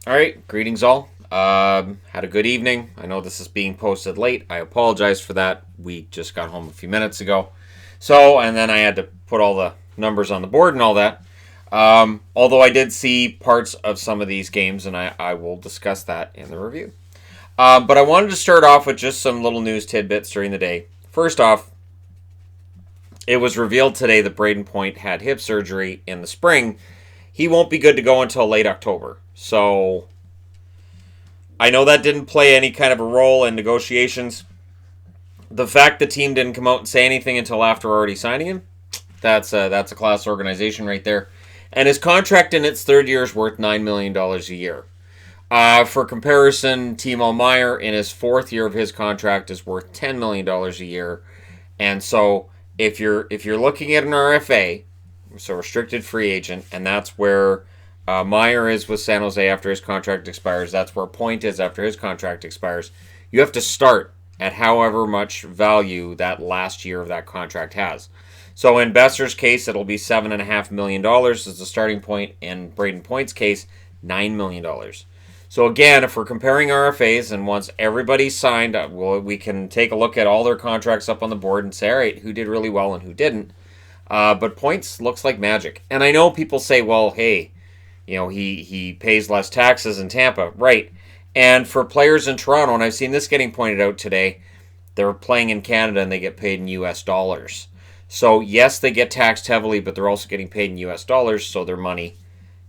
All right, greetings all. Had a good evening. I know this is being posted late. I apologize for that. We just got home a few minutes ago. And then I had to put all the numbers on the board and all that. Although I did see parts of some of these games, and I will discuss that in the review. But I wanted to start off with just some little news tidbits during the day. First off, it was revealed today that Braden Point had hip surgery in the spring. He won't be good to go until late October. So I know that didn't play any kind of a role in negotiations. The fact the team didn't come out and say anything until after already signing him, that's a class organization right there. And his contract in its third year is worth $9 million a year. For comparison, Timo Meier in his fourth year of his contract is worth $10 million a year. And so if you're looking at an RFA, so restricted free agent, and that's where Meier is with San Jose after his contract expires. That's where Point is after his contract expires. You have to start at however much value that last year of that contract has. So in Besser's case, it'll be $7.5 million as the starting point. In Braden Point's case, $9 million. So again, if we're comparing RFAs, and once everybody's signed, we can take a look at all their contracts up on the board and say, all right, who did really well and who didn't. But Points looks like magic. And I know people say, well, hey, he pays less taxes in Tampa. Right. And for players in Toronto, and I've seen this getting pointed out today, they're playing in Canada and they get paid in US dollars. So yes, they get taxed heavily, but they're also getting paid in US dollars, so their money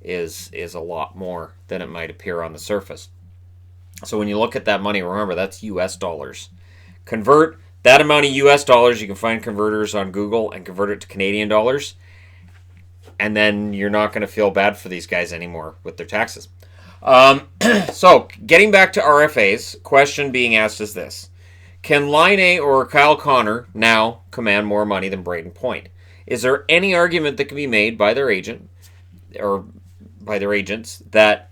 is a lot more than it might appear on the surface. So when you look at that money, remember that's US dollars. Convert that amount of US dollars, you can find converters on Google, and convert it to Canadian dollars. And then you're not going to feel bad for these guys anymore with their taxes. So, getting back to RFAs, question being asked is this. Can Laine or Kyle Connor now command more money than Braden Point? Is there any argument that can be made by their agent or by their agents that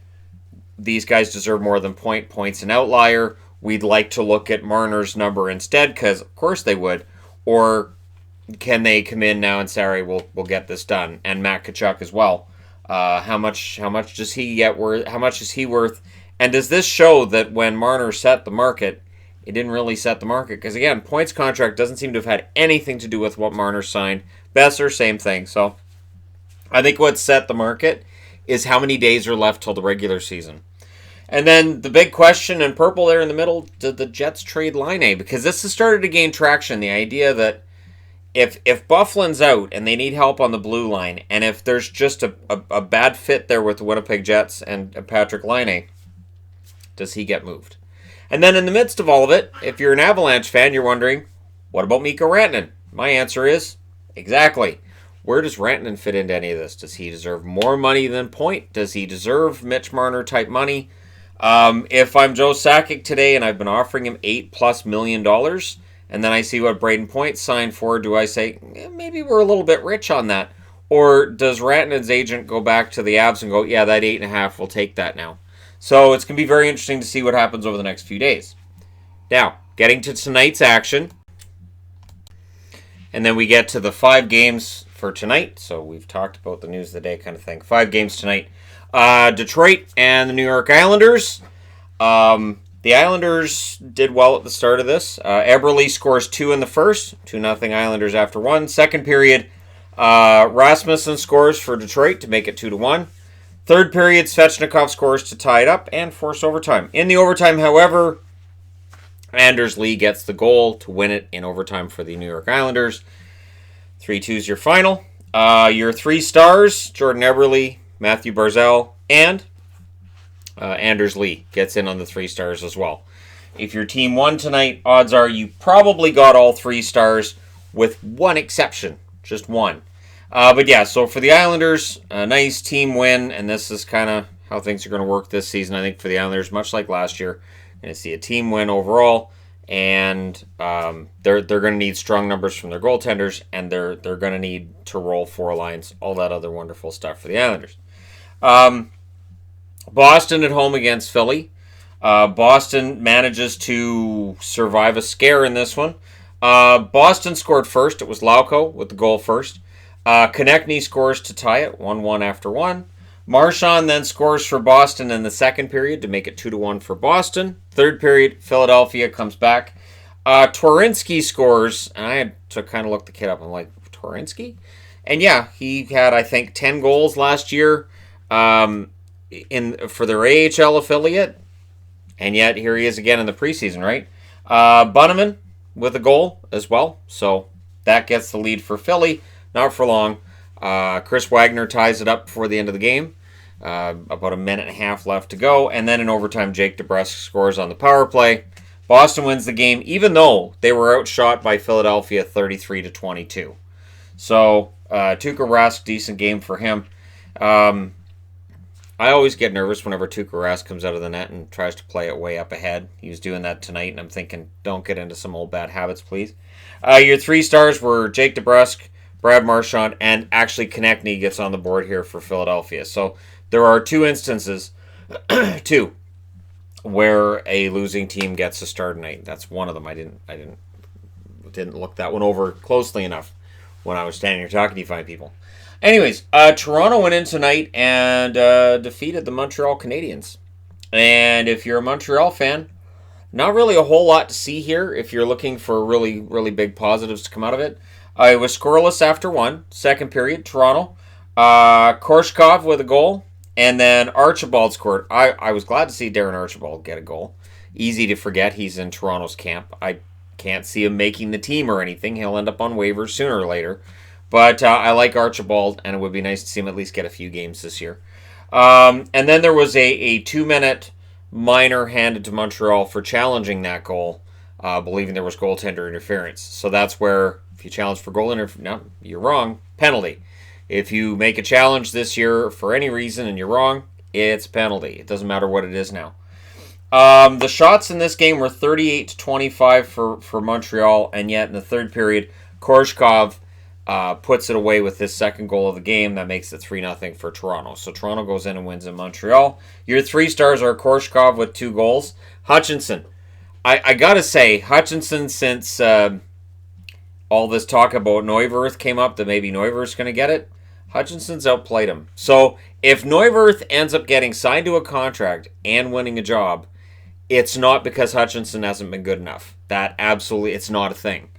these guys deserve more than Point? Point's an outlier. We'd like to look at Marner's number instead, because of course they would. Or can they come in now and say, all right, we'll get this done? And Matt Tkachuk as well. How much does he get worth? How much is he worth? And does this show that when Marner set the market, it didn't really set the market? Because again, Point's contract doesn't seem to have had anything to do with what Marner signed. Besser, same thing. So I think what set the market is how many days are left till the regular season. And then the big question in purple there in the middle, did the Jets trade Laine? Because this has started to gain traction. The idea that if Byfuglien's out and they need help on the blue line, and if there's just a bad fit there with the Winnipeg Jets and Patrik Laine, does he get moved? And then in the midst of all of it, if you're an Avalanche fan, you're wondering, what about Mikko Rantanen? My answer is, exactly. Where does Rantanen fit into any of this? Does he deserve more money than Point? Does he deserve Mitch Marner type money? If I'm Joe Sakic today and I've been offering him $8+ million, and then I see what Braden Point signed for, do I say, maybe we're a little bit rich on that? Or does Rantanen's agent go back to the Avs and go, yeah, that 8.5, we'll take that now? So it's going to be very interesting to see what happens over the next few days. Now, getting to tonight's action, and then we get to the 5 games for tonight. So we've talked about the news of the day kind of thing. 5 games tonight. Detroit and the New York Islanders. The Islanders did well at the start of this. Eberle scores 2 in the first. 2-0 Islanders after 1. Second period, Rasmussen scores for Detroit to make it 2-1. Third period, Svechnikov scores to tie it up and force overtime. In the overtime, however, Anders Lee gets the goal to win it in overtime for the New York Islanders. 3-2 is your final. Your 3 stars, Jordan Eberle, Matthew Barzal, and Anders Lee gets in on the 3 stars as well. If your team won tonight, odds are you probably got all 3 stars with one exception. Just one. But yeah, so for the Islanders, a nice team win, and this is kind of how things are going to work this season, I think, for the Islanders, much like last year. You're going to see a team win overall, and they're going to need strong numbers from their goaltenders, and they're going to need to roll 4 lines, all that other wonderful stuff for the Islanders. Boston at home against Philly. Boston manages to survive a scare in this one. Boston scored first. It was Lauko with the goal first. Konechny scores to tie it, 1-1 after 1. Marchand then scores for Boston in the second period to make it 2-1 for Boston. Third period, Philadelphia comes back. Twarynski scores, and I had to kind of look the kid up. I'm like, Twarynski? And yeah, he had, I think, 10 goals last year for their AHL affiliate. And yet, here he is again in the preseason, right? Bunneman with a goal as well. So that gets the lead for Philly. Not for long. Chris Wagner ties it up before the end of the game. About a minute and a half left to go. And then in overtime, Jake DeBrusk scores on the power play. Boston wins the game, even though they were outshot by Philadelphia 33-22. So, Tuukka Rask, decent game for him. I always get nervous whenever Tuukka Rask comes out of the net and tries to play it way up ahead. He was doing that tonight, and I'm thinking, don't get into some old bad habits, please. Your 3 stars were Jake DeBrusk, Brad Marchand, and actually Konechny gets on the board here for Philadelphia. So there are 2 instances, where a losing team gets a star tonight. That's one of them. I didn't look that one over closely enough when I was standing here talking to you fine people. Anyways, Toronto went in tonight and defeated the Montreal Canadiens. And if you're a Montreal fan, not really a whole lot to see here if you're looking for really, really big positives to come out of it. It was scoreless after 1. Second period, Toronto. Korshkov with a goal. And then Archibald scored. I was glad to see Darren Archibald get a goal. Easy to forget he's in Toronto's camp. I can't see him making the team or anything. He'll end up on waivers sooner or later. But I like Archibald, and it would be nice to see him at least get a few games this year. And then there was a 2-minute minor handed to Montreal for challenging that goal, believing there was goaltender interference. So that's where, if you challenge for goal interference, no, you're wrong, penalty. If you make a challenge this year for any reason and you're wrong, it's penalty. It doesn't matter what it is now. The shots in this game were 38-25 for Montreal, and yet in the third period, Korshkov puts it away with his second goal of the game. That makes it 3-0 for Toronto. So Toronto goes in and wins in Montreal. Your 3 stars are Korshkov with 2 goals. Hutchinson. I gotta say, Hutchinson, since all this talk about Neuwirth came up, that maybe Neuwirth's going to get it, Hutchinson's outplayed him. So if Neuwirth ends up getting signed to a contract and winning a job, it's not because Hutchinson hasn't been good enough. That absolutely, it's not a thing.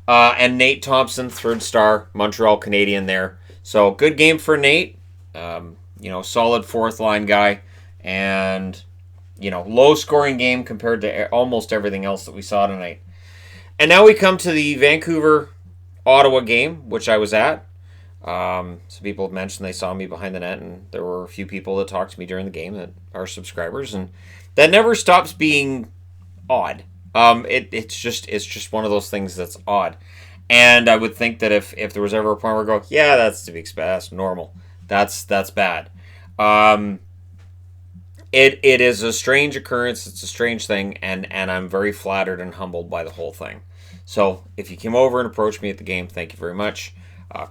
And Nate Thompson, 3rd star, Montreal Canadien there. So good game for Nate. Solid 4th line guy. And, low scoring game compared to almost everything else that we saw tonight. And now we come to the Vancouver-Ottawa game, which I was at. Some people have mentioned they saw me behind the net, and there were a few people that talked to me during the game that are subscribers, and that never stops being odd. It's just one of those things that's odd. And I would think that if there was ever a point where I go, yeah, that's to be expected, that's normal. That's bad. It is a strange occurrence. It's a strange thing, and I'm very flattered and humbled by the whole thing. So if you came over and approached me at the game, thank you very much.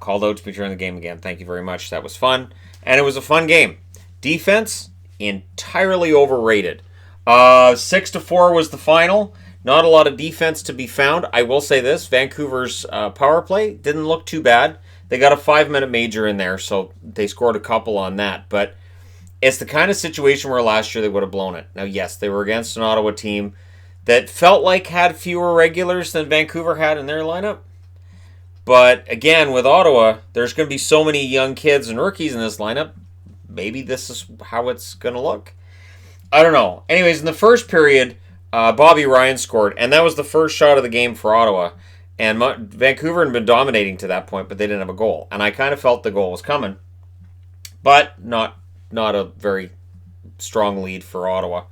Called out to me during the game again, thank you very much. That was fun, and it was a fun game. Defense, entirely overrated. 6-4 was the final. Not a lot of defense to be found. I will say this, Vancouver's power play didn't look too bad. They got a 5-minute major in there, so they scored a couple on that. But it's the kind of situation where last year they would have blown it. Now, yes, they were against an Ottawa team that felt like had fewer regulars than Vancouver had in their lineup. But again, with Ottawa, there's going to be so many young kids and rookies in this lineup. Maybe this is how it's going to look. I don't know. Anyways, in the first period, Bobby Ryan scored, and that was the first shot of the game for Ottawa. And Vancouver had been dominating to that point, but they didn't have a goal. And I kind of felt the goal was coming, but not a very strong lead for Ottawa.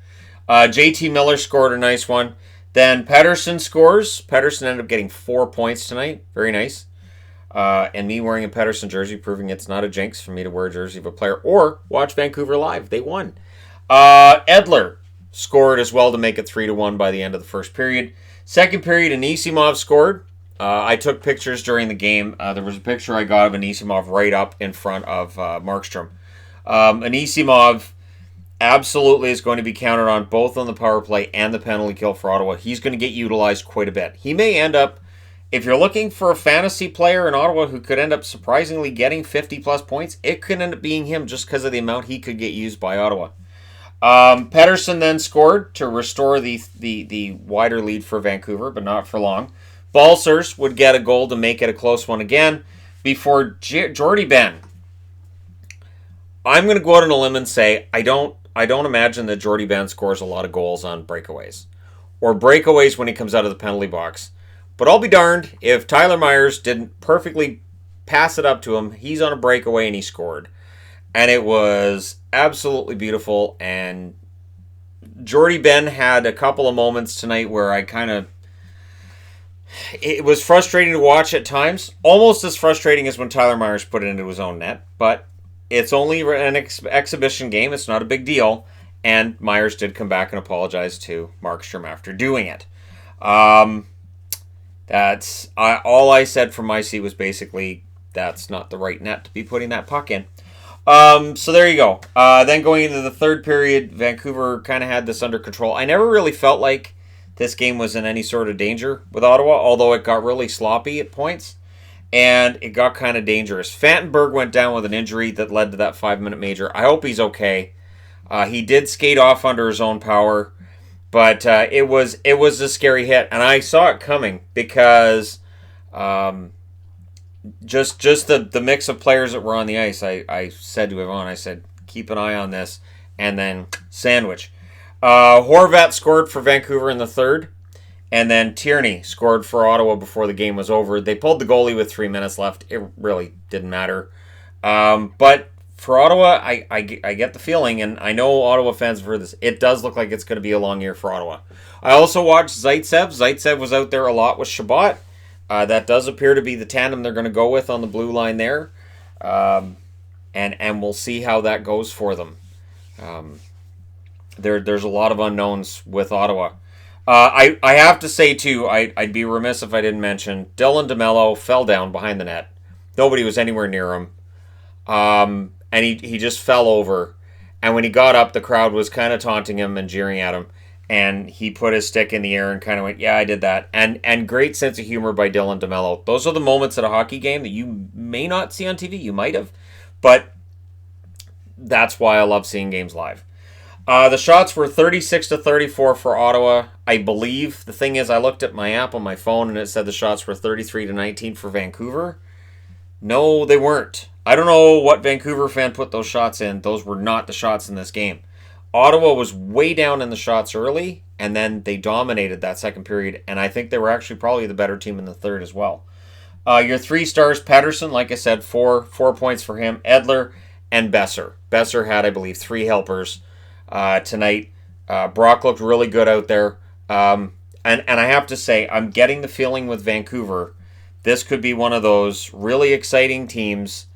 JT Miller scored a nice one. Then Pettersson scores. Pettersson ended up getting 4 points tonight. Very nice. And me wearing a Pettersson jersey, proving it's not a jinx for me to wear a jersey of a player or watch Vancouver live. They won. Edler scored as well to make it 3-1 by the end of the first period. Second period, Anisimov scored. I took pictures during the game. There was a picture I got of Anisimov right up in front of Markstrom. Anisimov absolutely is going to be counted on both on the power play and the penalty kill for Ottawa. He's going to get utilized quite a bit. He may end up if you're looking for a fantasy player in Ottawa who could end up surprisingly getting 50-plus points, it could end up being him just because of the amount he could get used by Ottawa. Pettersson then scored to restore the wider lead for Vancouver, but not for long. Balcers would get a goal to make it a close one again before Jordy Ben. I'm going to go out on a limb and say I don't imagine that Jordy Ben scores a lot of goals on breakaways or breakaways when he comes out of the penalty box. But I'll be darned if Tyler Myers didn't perfectly pass it up to him. He's on a breakaway and he scored. And it was absolutely beautiful. And Jordy Ben had a couple of moments tonight where it was frustrating to watch at times. Almost as frustrating as when Tyler Myers put it into his own net. But it's only an exhibition game. It's not a big deal. And Myers did come back and apologize to Markstrom after doing it. That's all I said from my seat was basically that's not the right net to be putting that puck in. So there you go. Then going into the third period, Vancouver kind of had this under control. I never really felt like this game was in any sort of danger with Ottawa, although it got really sloppy at points, and it got kind of dangerous. Fantenberg went down with an injury that led to that 5-minute major. I hope he's okay. He did skate off under his own power. But it was a scary hit, and I saw it coming because just the mix of players that were on the ice. I said to Yvonne, I said, keep an eye on this, and then sandwich. Horvat scored for Vancouver in the third, and then Tierney scored for Ottawa before the game was over. They pulled the goalie with 3 minutes left. It really didn't matter. But for Ottawa, I get the feeling, and I know Ottawa fans have heard this, it does look like it's going to be a long year for Ottawa. I also watched Zaitsev. Zaitsev was out there a lot with Shabbat. That does appear to be the tandem they're going to go with on the blue line there. And we'll see how that goes for them. There's a lot of unknowns with Ottawa. I have to say, too, I'd be remiss if I didn't mention Dylan DeMello fell down behind the net. Nobody was anywhere near him. And he just fell over. And when he got up, the crowd was kind of taunting him and jeering at him. And he put his stick in the air and kind of went, yeah, I did that. And great sense of humor by Dylan DeMello. Those are the moments at a hockey game that you may not see on TV. You might have. But that's why I love seeing games live. The shots were 36-34 for Ottawa. I believe. The thing is, I looked at my app on my phone and it said the shots were 33-19 for Vancouver. No, they weren't. I don't know what Vancouver fan put those shots in. Those were not the shots in this game. Ottawa was way down in the shots early, and then they dominated that second period, and I think they were actually probably the better team in the third as well. Your 3 stars, Pettersson, like I said, 4 points for him. Edler and Besser. Besser had, I believe, 3 helpers tonight. Brock looked really good out there. And I have to say, I'm getting the feeling with Vancouver, this could be one of those really exciting teams.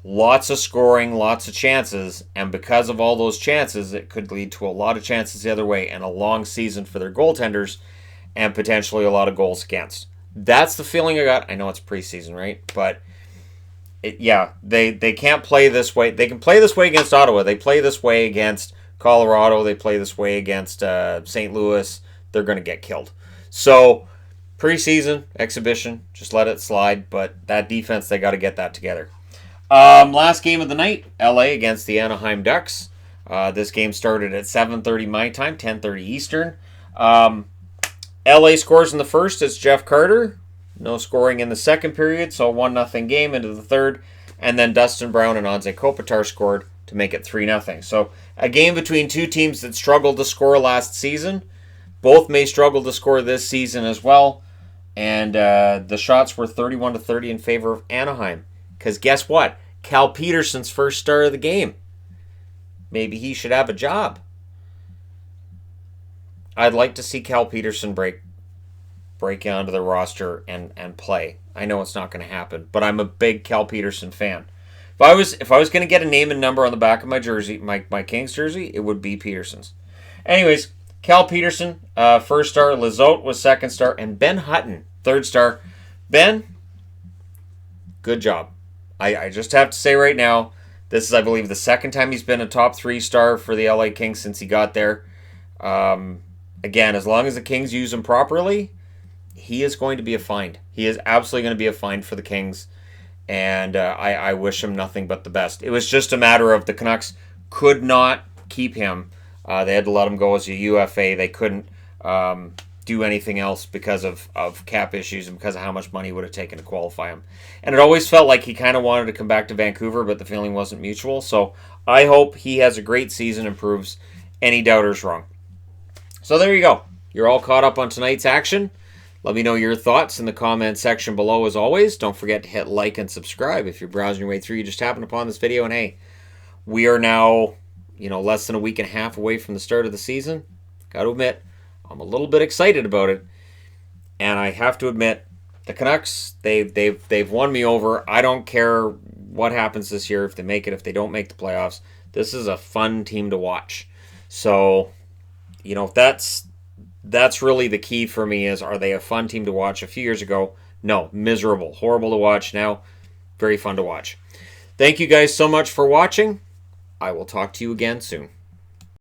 Lots of scoring, lots of chances, and because of all those chances, it could lead to a lot of chances the other way and a long season for their goaltenders and potentially a lot of goals against. That's the feeling I got. I know it's preseason, right? But, they can't play this way. They can play this way against Ottawa. They play this way against Colorado. They play this way against St. Louis. They're going to get killed. So, preseason, exhibition, just let it slide. But that defense, they got to get that together. Last game of the night, LA against the Anaheim Ducks. This game started at 7:30 my time, 10:30 Eastern. LA scores in the first. It's Jeff Carter. No scoring in the second period, so 1-0 game into the third. And then Dustin Brown and Anze Kopitar scored to make it 3-0. So a game between two teams that struggled to score last season. Both may struggle to score this season as well. And the shots were 31-30 in favor of Anaheim. Because guess what? Cal Peterson's first star of the game. Maybe he should have a job. I'd like to see Cal Peterson break onto the roster and play. I know it's not going to happen, but I'm a big Cal Peterson fan. If I was going to get a name and number on the back of my jersey, my Kings jersey, it would be Peterson's. Anyways, Cal Peterson, first star. Lizotte was second star, and Ben Hutton, third star. Ben, good job. I just have to say right now, this is, I believe, the second time he's been a top 3 star for the LA Kings since he got there. Again, as long as the Kings use him properly, he is going to be a find. He is absolutely going to be a find for the Kings, and I wish him nothing but the best. It was just a matter of the Canucks could not keep him. They had to let him go as a UFA. They couldn't do anything else because of cap issues and because of how much money it would have taken to qualify him. And it always felt like he kind of wanted to come back to Vancouver, but the feeling wasn't mutual. So I hope he has a great season and proves any doubters wrong. So there you go. You're all caught up on tonight's action. Let me know your thoughts in the comment section below as always. Don't forget to hit like and subscribe if you're browsing your way through. You just happened upon this video, and hey, we are now, less than a week and a half away from the start of the season. Got to admit, I'm a little bit excited about it. And I have to admit, the Canucks, they've won me over. I don't care what happens this year, if they make it, if they don't make the playoffs. This is a fun team to watch. So, that's really the key for me is, are they a fun team to watch? A few years ago, no, miserable, horrible to watch. Now, very fun to watch. Thank you guys so much for watching. I will talk to you again soon.